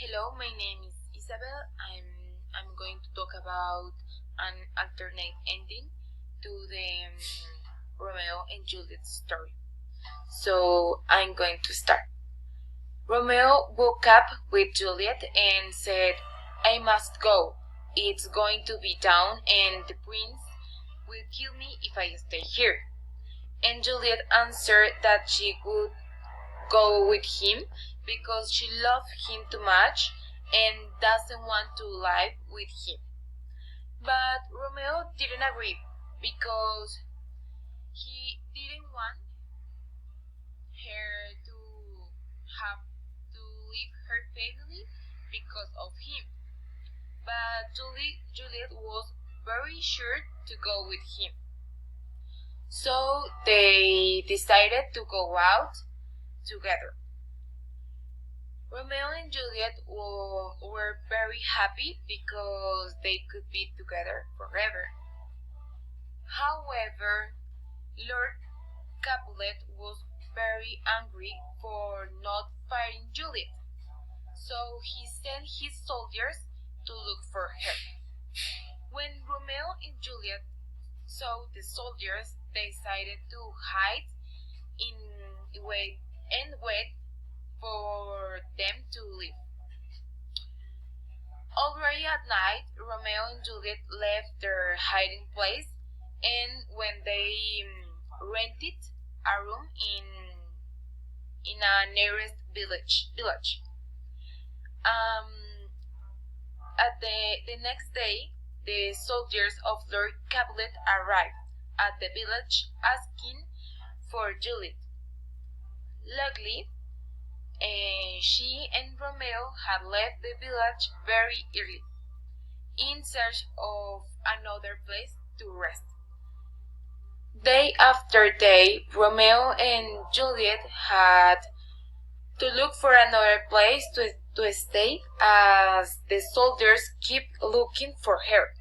Hello, my name is Isabel. I'm going to talk about an alternate ending to the Romeo and Juliet story. So I'm going to start. Romeo woke up with Juliet and said, "I must go. It's going to be dawn and the prince will kill me if I stay here." And Juliet answered that she would go with him because she loved him too much and doesn't want to live with him. But Romeo didn't agree because he didn't want her to have to leave her family because of him. But Juliet was very sure to go with him. So they decided to go out together. Romeo and Juliet were very happy because they could be together forever. However, Lord Capulet was very angry for not fighting Juliet, so he sent his soldiers to look for her. When Romeo and Juliet saw the soldiers, they decided to hide and wait for them to leave. Already at night, Romeo and Juliet left their hiding place, and when they rented a room in a nearest village. At the next day, the soldiers of Lord Capulet arrived at the village asking for Juliet. Luckily, she and Romeo had left the village very early, in search of another place to rest. Day after day, Romeo and Juliet had to look for another place to stay as the soldiers kept looking for her,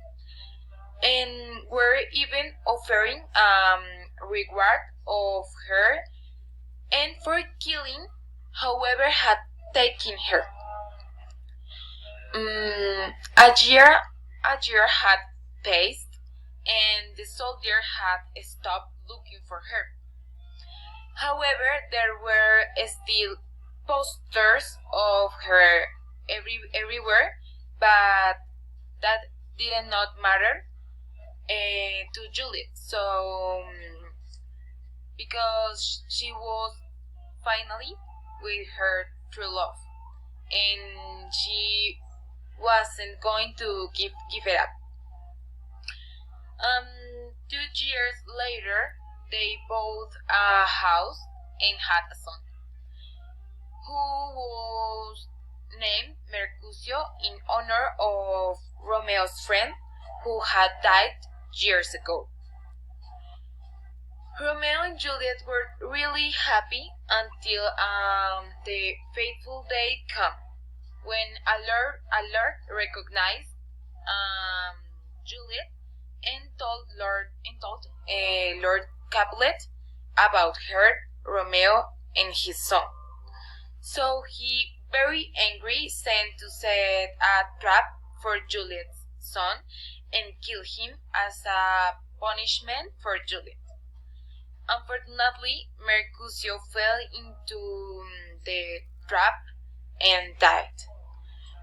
and were even offering reward of her and for killing whoever had taken her. A year had passed, and the soldier had stopped looking for her. However, there were still posters of her everywhere, but that did not matter to Juliet. So, because she was finally with her true love, and she wasn't going to give it up. 2 years later, they bought a house and had a son, who was named Mercutio in honor of Romeo's friend who had died years ago. Romeo and Juliet were really happy until the fateful day came when a lord recognized Juliet and told Lord Capulet about her, Romeo, and his son. So he, very angry, sent to set a trap for Juliet's son and kill him as a punishment for Juliet. Unfortunately, Mercutio fell into the trap and died.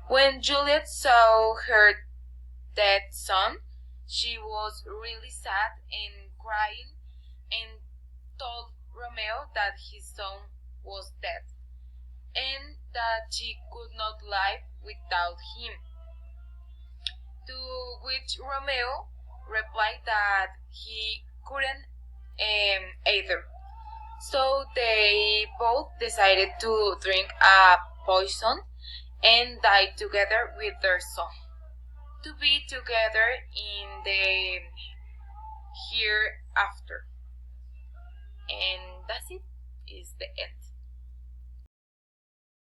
When Juliet saw her dead son, she was really sad and crying and told Romeo that his son was dead and that she could not live without him. To which Romeo replied that he couldn't either. So they both decided to drink a poison and die together with their son, to be together in the hereafter. And that's it, is the end.